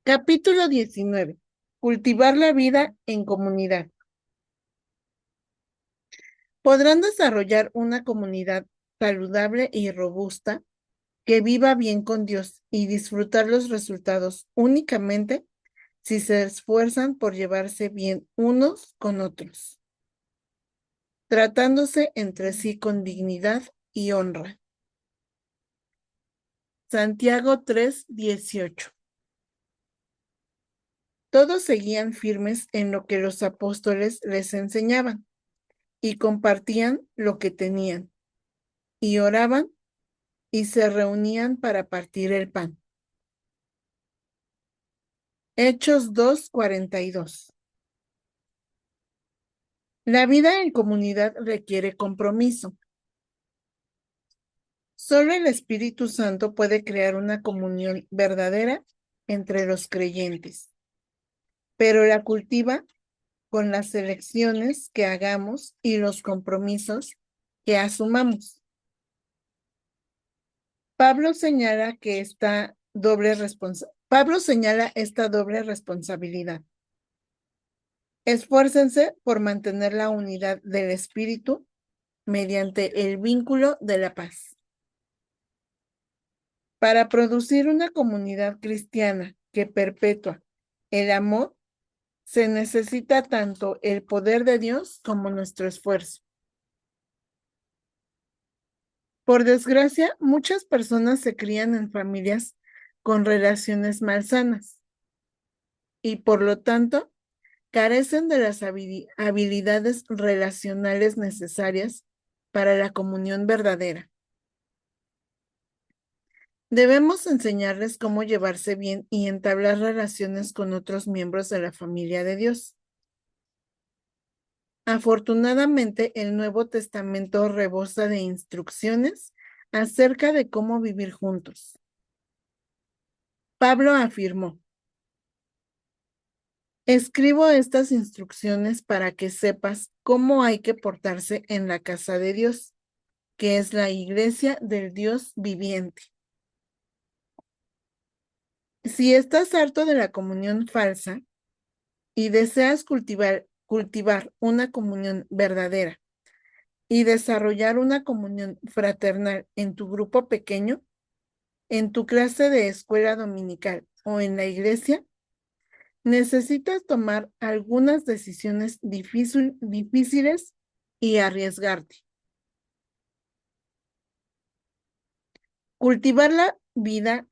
Capítulo 19. Cultivar la vida en comunidad. Podrán desarrollar una comunidad saludable y robusta que viva bien con Dios y disfrutar los resultados únicamente si se esfuerzan por llevarse bien unos con otros, tratándose entre sí con dignidad y honra. Santiago 3:18. Todos seguían firmes en lo que los apóstoles les enseñaban y compartían lo que tenían, y oraban y se reunían para partir el pan. Hechos 2:42. La vida en comunidad requiere compromiso. Solo el Espíritu Santo puede crear una comunión verdadera entre los creyentes, pero la cultiva con las elecciones que hagamos y los compromisos que asumamos. Pablo señala esta doble responsabilidad. Esfuércense por mantener la unidad del espíritu mediante el vínculo de la paz. Para producir una comunidad cristiana que perpetúa el amor, se necesita tanto el poder de Dios como nuestro esfuerzo. Por desgracia, muchas personas se crían en familias con relaciones malsanas y por lo tanto carecen de las habilidades relacionales necesarias para la comunión verdadera. Debemos enseñarles cómo llevarse bien y entablar relaciones con otros miembros de la familia de Dios. Afortunadamente, el Nuevo Testamento rebosa de instrucciones acerca de cómo vivir juntos. Pablo afirmó: escribo estas instrucciones para que sepas cómo hay que portarse en la casa de Dios, que es la iglesia del Dios viviente. Si estás harto de la comunión falsa y deseas cultivar una comunión verdadera y desarrollar una comunión fraternal en tu grupo pequeño, en tu clase de escuela dominical o en la iglesia, necesitas tomar algunas decisiones difíciles y arriesgarte. Cultivar la vida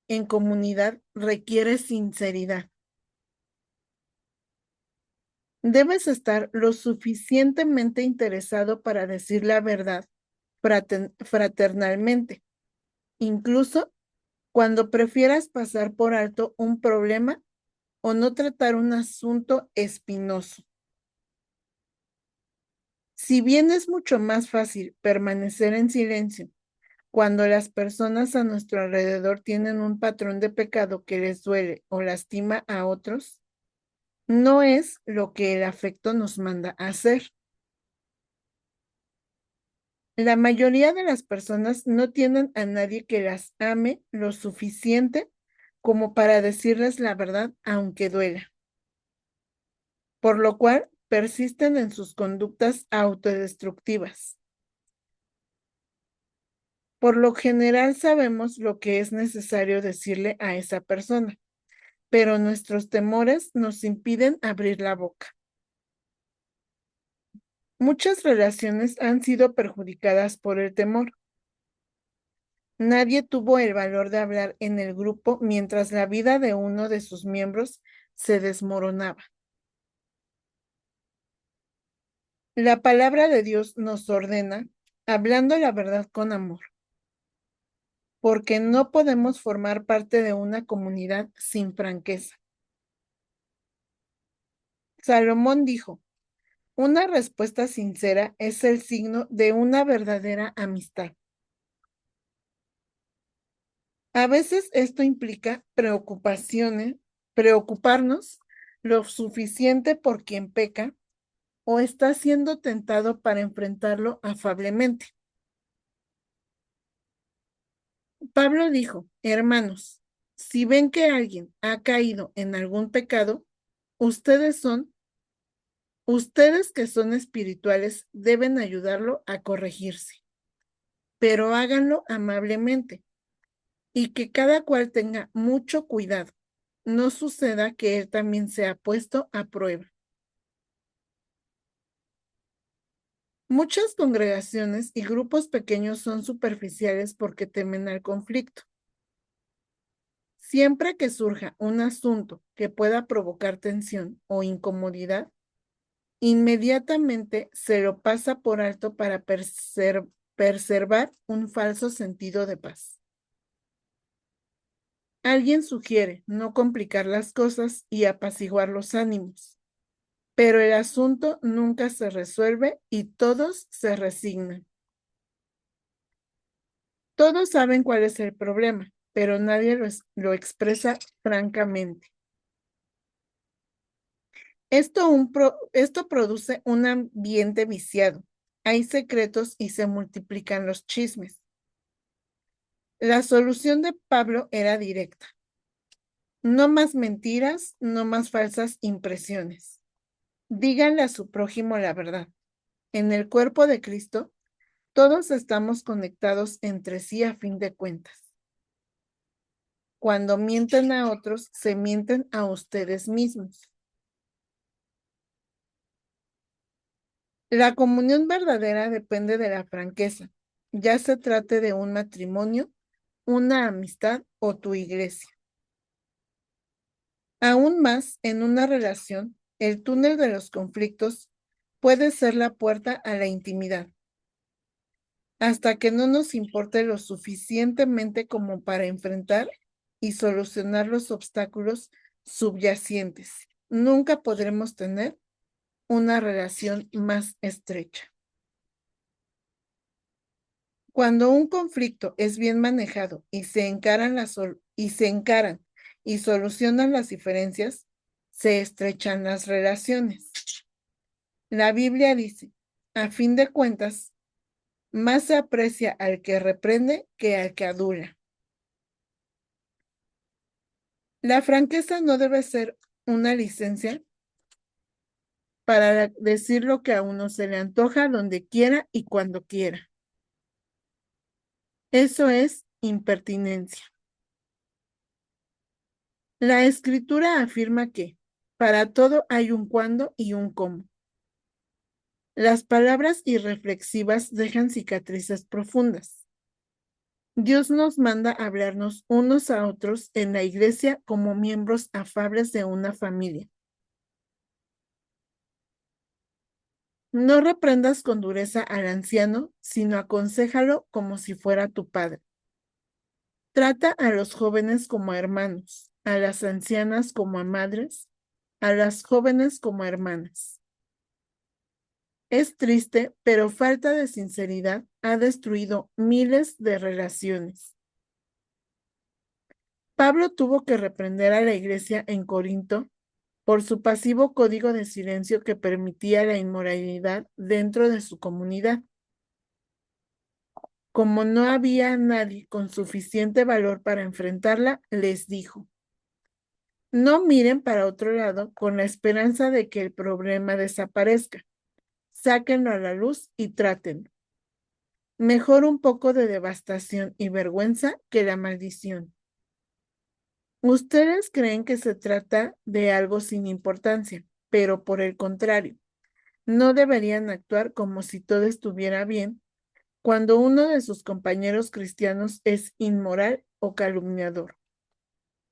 en comunidad requiere sinceridad. Debes estar lo suficientemente interesado para decir la verdad fraternalmente, incluso cuando prefieras pasar por alto un problema o no tratar un asunto espinoso. Si bien es mucho más fácil permanecer en silencio cuando las personas a nuestro alrededor tienen un patrón de pecado que les duele o lastima a otros, no es lo que el afecto nos manda a hacer. La mayoría de las personas no tienen a nadie que las ame lo suficiente como para decirles la verdad aunque duela, por lo cual persisten en sus conductas autodestructivas. Por lo general sabemos lo que es necesario decirle a esa persona, pero nuestros temores nos impiden abrir la boca. Muchas relaciones han sido perjudicadas por el temor. Nadie tuvo el valor de hablar en el grupo mientras la vida de uno de sus miembros se desmoronaba. La palabra de Dios nos ordena, hablando la verdad con amor, porque no podemos formar parte de una comunidad sin franqueza. Salomón dijo: una respuesta sincera es el signo de una verdadera amistad. A veces esto implica preocuparnos lo suficiente por quien peca o está siendo tentado para enfrentarlo afablemente. Pablo dijo: hermanos, Si ven que alguien ha caído en algún pecado, ustedes que son espirituales deben ayudarlo a corregirse, pero háganlo amablemente y que cada cual tenga mucho cuidado. No suceda que él también sea puesto a prueba. Muchas congregaciones y grupos pequeños son superficiales porque temen al conflicto. Siempre que surja un asunto que pueda provocar tensión o incomodidad, inmediatamente se lo pasa por alto para preservar un falso sentido de paz. Alguien sugiere no complicar las cosas y apaciguar los ánimos, pero el asunto nunca se resuelve y todos se resignan. Todos saben cuál es el problema, pero nadie lo expresa francamente. Esto produce un ambiente viciado. Hay secretos y se multiplican los chismes. La solución de Pablo era directa. No más mentiras, no más falsas impresiones. Díganle a su prójimo la verdad. En el cuerpo de Cristo, todos estamos conectados entre sí a fin de cuentas. Cuando mienten a otros, se mienten a ustedes mismos. La comunión verdadera depende de la franqueza, ya se trate de un matrimonio, una amistad o tu iglesia. Aún más, en una relación, el túnel de los conflictos puede ser la puerta a la intimidad, hasta que no nos importe lo suficientemente como para enfrentar y solucionar los obstáculos subyacentes. Nunca podremos tener una relación más estrecha. Cuando un conflicto es bien manejado y se encaran y solucionan las diferencias, se estrechan las relaciones. La Biblia dice, a fin de cuentas, más se aprecia al que reprende que al que adula. La franqueza no debe ser una licencia para decir lo que a uno se le antoja donde quiera y cuando quiera. Eso es impertinencia. La escritura afirma que para todo hay un cuándo y un cómo. Las palabras irreflexivas dejan cicatrices profundas. Dios nos manda hablarnos unos a otros en la iglesia como miembros afables de una familia. No reprendas con dureza al anciano, sino aconséjalo como si fuera tu padre. Trata a los jóvenes como a hermanos, a las ancianas como a madres, a las jóvenes como a hermanas. Es triste, pero falta de sinceridad ha destruido miles de relaciones. Pablo tuvo que reprender a la iglesia en Corinto por su pasivo código de silencio que permitía la inmoralidad dentro de su comunidad. Como no había nadie con suficiente valor para enfrentarla, les dijo, no miren para otro lado con la esperanza de que el problema desaparezca. Sáquenlo a la luz y trátenlo. Mejor un poco de devastación y vergüenza que la maldición. Ustedes creen que se trata de algo sin importancia, pero por el contrario, no deberían actuar como si todo estuviera bien cuando uno de sus compañeros cristianos es inmoral o calumniador.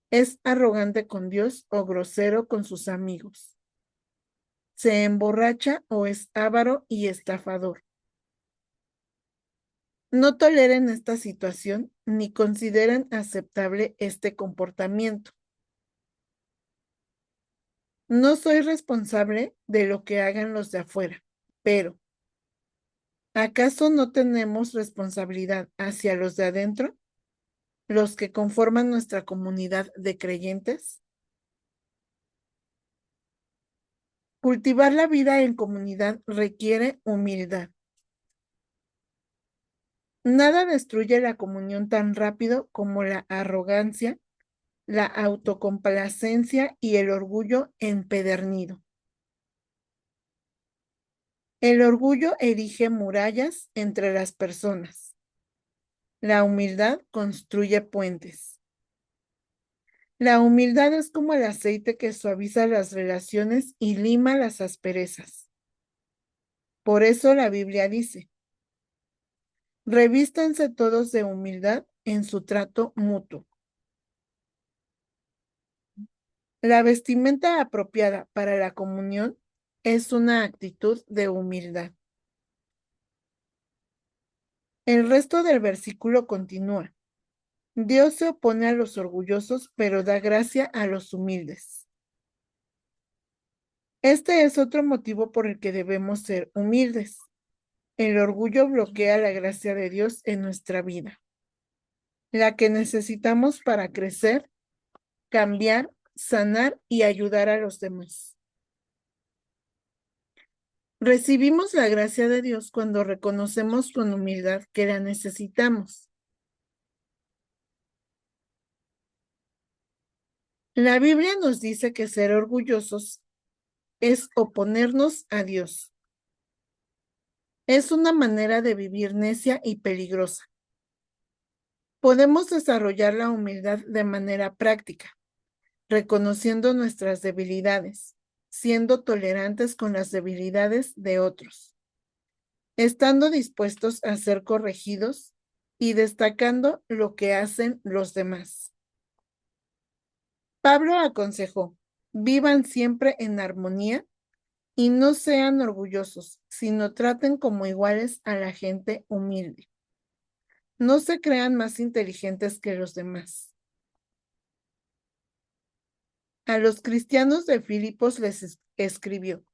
Es arrogante con Dios o grosero con sus amigos. Se emborracha o es avaro y estafador. No toleren esta situación ni consideren aceptable este comportamiento. No soy responsable de lo que hagan los de afuera, pero ¿acaso no tenemos responsabilidad hacia los de adentro, los que conforman nuestra comunidad de creyentes? Cultivar la vida en comunidad requiere humildad. Nada destruye la comunión tan rápido como la arrogancia, la autocomplacencia y el orgullo empedernido. El orgullo erige murallas entre las personas. La humildad construye puentes. La humildad es como el aceite que suaviza las relaciones y lima las asperezas. Por eso la Biblia dice: revístanse todos de humildad en su trato mutuo. La vestimenta apropiada para la comunión es una actitud de humildad. El resto del versículo continúa: Dios se opone a los orgullosos, pero da gracia a los humildes. Este es otro motivo por el que debemos ser humildes. El orgullo bloquea la gracia de Dios en nuestra vida, la que necesitamos para crecer, cambiar, sanar y ayudar a los demás. Recibimos la gracia de Dios cuando reconocemos con humildad que la necesitamos. La Biblia nos dice que ser orgullosos es oponernos a Dios. Es una manera de vivir necia y peligrosa. Podemos desarrollar la humildad de manera práctica, reconociendo nuestras debilidades, siendo tolerantes con las debilidades de otros, estando dispuestos a ser corregidos y destacando lo que hacen los demás. Pablo aconsejó: vivan siempre en armonía y no sean orgullosos, sino traten como iguales a la gente humilde. No se crean más inteligentes que los demás. A los cristianos de Filipos les escribió: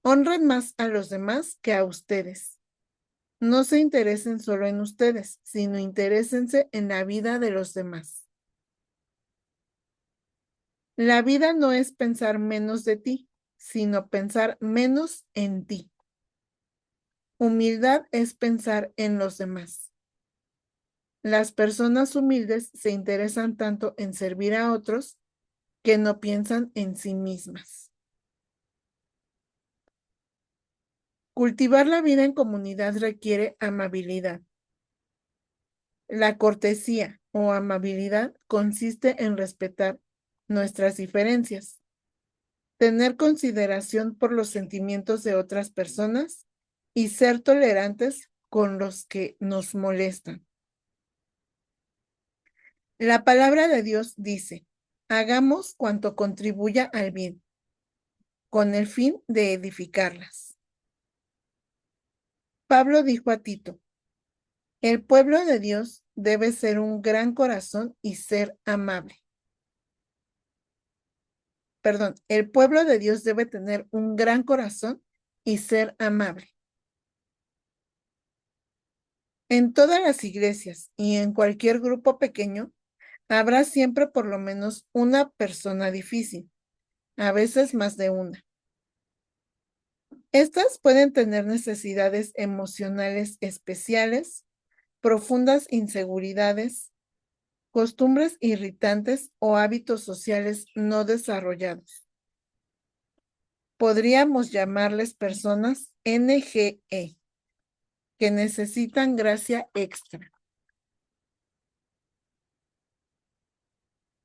honren más a los demás que a ustedes. No se interesen solo en ustedes, sino interésense en la vida de los demás. La vida no es pensar menos de ti, sino pensar menos en ti. Humildad es pensar en los demás. Las personas humildes se interesan tanto en servir a otros que no piensan en sí mismas. Cultivar la vida en comunidad requiere amabilidad. La cortesía o amabilidad consiste en respetar nuestras diferencias, tener consideración por los sentimientos de otras personas y ser tolerantes con los que nos molestan. La palabra de Dios dice: hagamos cuanto contribuya al bien, con el fin de edificarlas. Pablo dijo a Tito: el pueblo de Dios debe ser un gran corazón y ser amable. Perdón, el pueblo de Dios debe tener un gran corazón y ser amable. En todas las iglesias y en cualquier grupo pequeño, habrá siempre por lo menos una persona difícil, a veces más de una. Estas pueden tener necesidades emocionales especiales, profundas inseguridades, costumbres irritantes o hábitos sociales no desarrollados. Podríamos llamarles personas NGE, que necesitan gracia extra.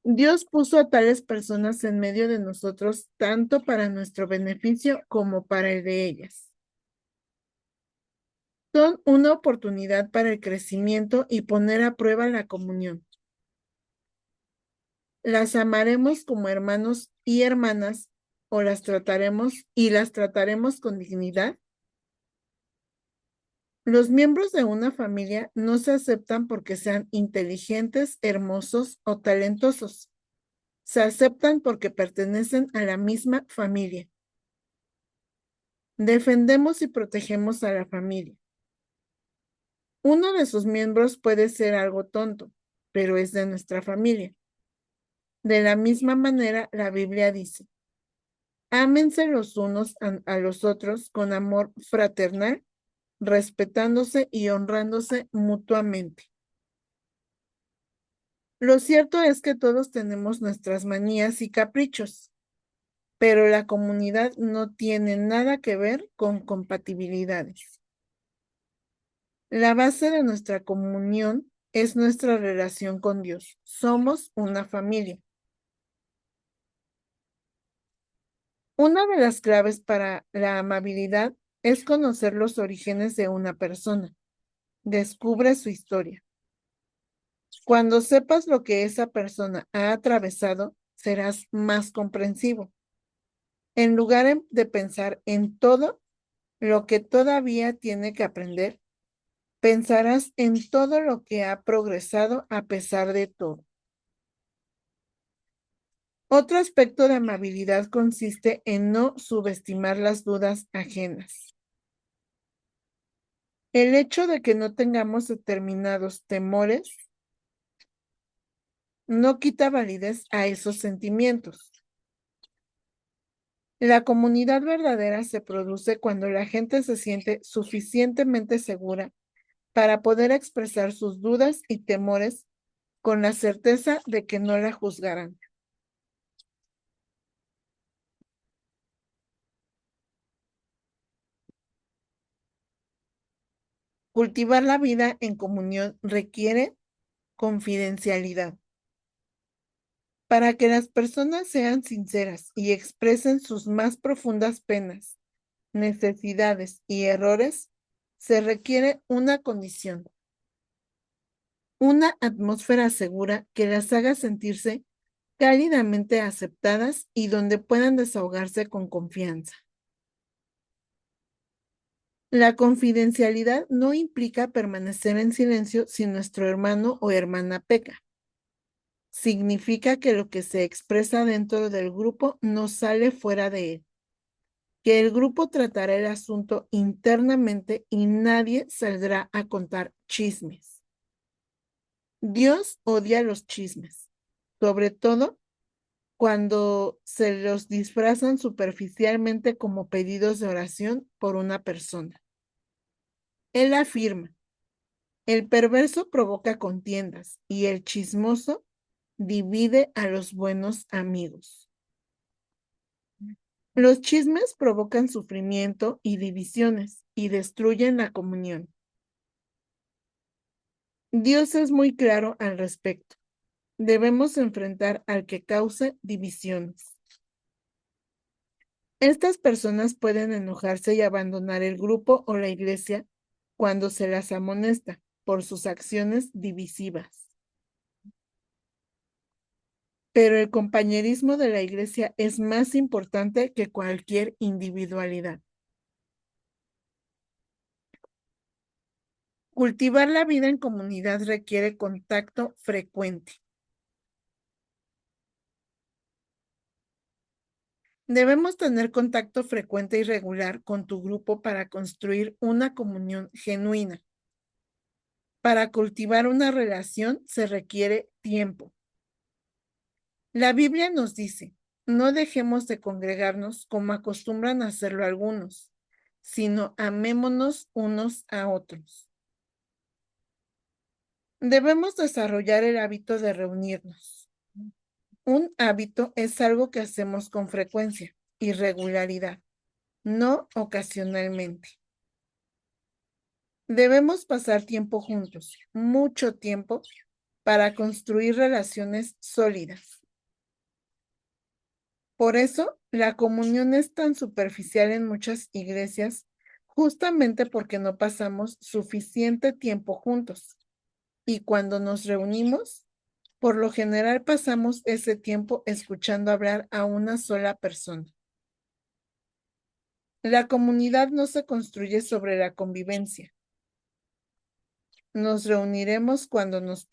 Dios puso a tales personas en medio de nosotros tanto para nuestro beneficio como para el de ellas. Son una oportunidad para el crecimiento y poner a prueba la comunión. Las amaremos como hermanos y hermanas o las trataremos con dignidad. Los miembros de una familia no se aceptan porque sean inteligentes, hermosos o talentosos. Se aceptan porque pertenecen a la misma familia. Defendemos y protegemos a la familia. Uno de sus miembros puede ser algo tonto, pero es de nuestra familia. De la misma manera, la Biblia dice: ámense los unos a los otros con amor fraternal, respetándose y honrándose mutuamente. Lo cierto es que todos tenemos nuestras manías y caprichos, pero la comunidad no tiene nada que ver con compatibilidades. La base de nuestra comunión es nuestra relación con Dios. Somos una familia. Una de las claves para la amabilidad es conocer los orígenes de una persona. Descubre su historia. Cuando sepas lo que esa persona ha atravesado, serás más comprensivo. En lugar de pensar en todo lo que todavía tiene que aprender, pensarás en todo lo que ha progresado a pesar de todo. Otro aspecto de amabilidad consiste en no subestimar las dudas ajenas. El hecho de que no tengamos determinados temores no quita validez a esos sentimientos. La comunidad verdadera se produce cuando la gente se siente suficientemente segura para poder expresar sus dudas y temores con la certeza de que no la juzgarán. Cultivar la vida en comunión requiere confidencialidad. Para que las personas sean sinceras y expresen sus más profundas penas, necesidades y errores, se requiere una condición, una atmósfera segura que las haga sentirse cálidamente aceptadas y donde puedan desahogarse con confianza. La confidencialidad no implica permanecer en silencio si nuestro hermano o hermana peca. Significa que lo que se expresa dentro del grupo no sale fuera de él, que el grupo tratará el asunto internamente y nadie saldrá a contar chismes. Dios odia los chismes, sobre todo cuando se los disfrazan superficialmente como pedidos de oración por una persona. Él afirma, el perverso provoca contiendas y el chismoso divide a los buenos amigos. Los chismes provocan sufrimiento y divisiones y destruyen la comunión. Dios es muy claro al respecto. Debemos enfrentar al que cause divisiones. Estas personas pueden enojarse y abandonar el grupo o la iglesia cuando se las amonesta por sus acciones divisivas. Pero el compañerismo de la iglesia es más importante que cualquier individualidad. Cultivar la vida en comunidad requiere contacto frecuente. Debemos tener contacto frecuente y regular con tu grupo para construir una comunión genuina. Para cultivar una relación se requiere tiempo. La Biblia nos dice, no dejemos de congregarnos como acostumbran a hacerlo algunos, sino amémonos unos a otros. Debemos desarrollar el hábito de reunirnos. Un hábito es algo que hacemos con frecuencia y regularidad, no ocasionalmente. Debemos pasar tiempo juntos, mucho tiempo, para construir relaciones sólidas. Por eso, la comunión es tan superficial en muchas iglesias, justamente porque no pasamos suficiente tiempo juntos. Y cuando nos reunimos, por lo general pasamos ese tiempo escuchando hablar a una sola persona. La comunidad no se construye sobre la convivencia. Nos reuniremos cuando nos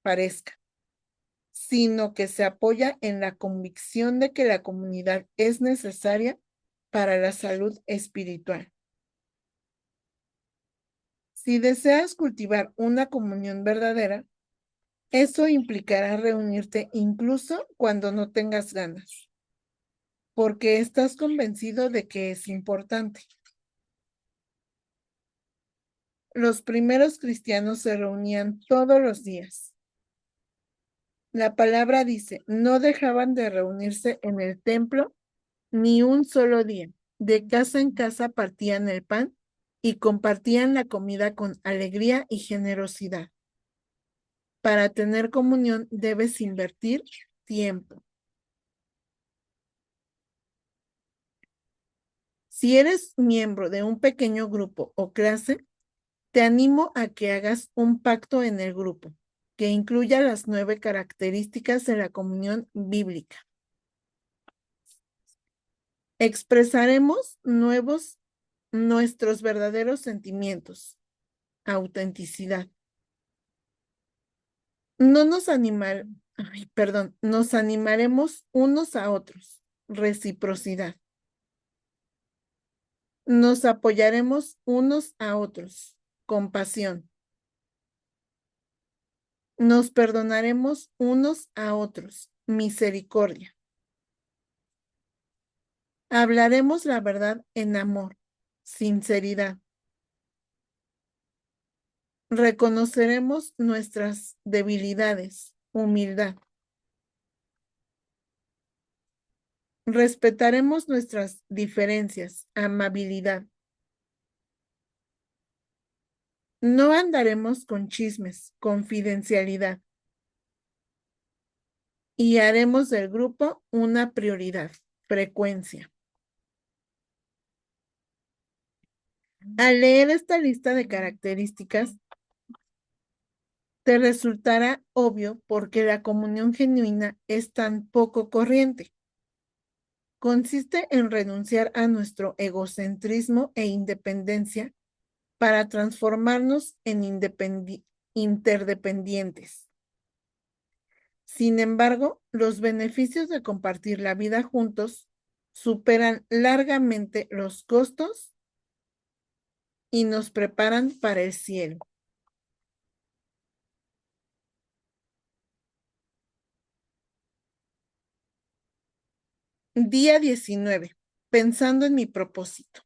parezca, sino que se apoya en la convicción de que la comunidad es necesaria para la salud espiritual. Si deseas cultivar una comunión verdadera, eso implicará reunirte incluso cuando no tengas ganas, porque estás convencido de que es importante. Los primeros cristianos se reunían todos los días. La palabra dice, no dejaban de reunirse en el templo ni un solo día. De casa en casa partían el pan y compartían la comida con alegría y generosidad. Para tener comunión debes invertir tiempo. Si eres miembro de un pequeño grupo o clase, te animo a que hagas un pacto en el grupo que incluya las 9 características de la comunión bíblica. Expresaremos nuestros verdaderos sentimientos, autenticidad. No nos animar, ay, perdón, nos animaremos unos a otros, reciprocidad. Nos apoyaremos unos a otros, compasión. Nos perdonaremos unos a otros, misericordia. Hablaremos la verdad en amor, sinceridad. Reconoceremos nuestras debilidades, humildad. Respetaremos nuestras diferencias, amabilidad. No andaremos con chismes, confidencialidad. Y haremos del grupo una prioridad, frecuencia. Al leer esta lista de características, te resultará obvio por qué la comunión genuina es tan poco corriente. Consiste en renunciar a nuestro egocentrismo e independencia para transformarnos en interdependientes. Sin embargo, los beneficios de compartir la vida juntos superan largamente los costos y nos preparan para el cielo. Día 19. Pensando en mi propósito.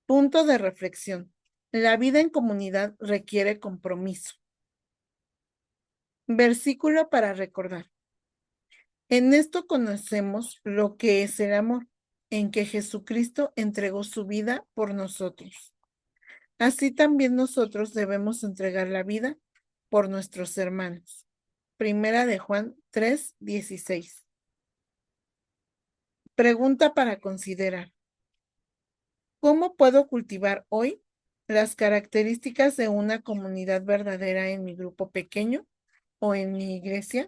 Punto de reflexión. La vida en comunidad requiere compromiso. Versículo para recordar. En esto conocemos lo que es el amor, en que Jesucristo entregó su vida por nosotros. Así también nosotros debemos entregar la vida por nuestros hermanos. Primera de Juan 3:16. Pregunta para considerar. ¿Cómo puedo cultivar hoy las características de una comunidad verdadera en mi grupo pequeño o en mi iglesia?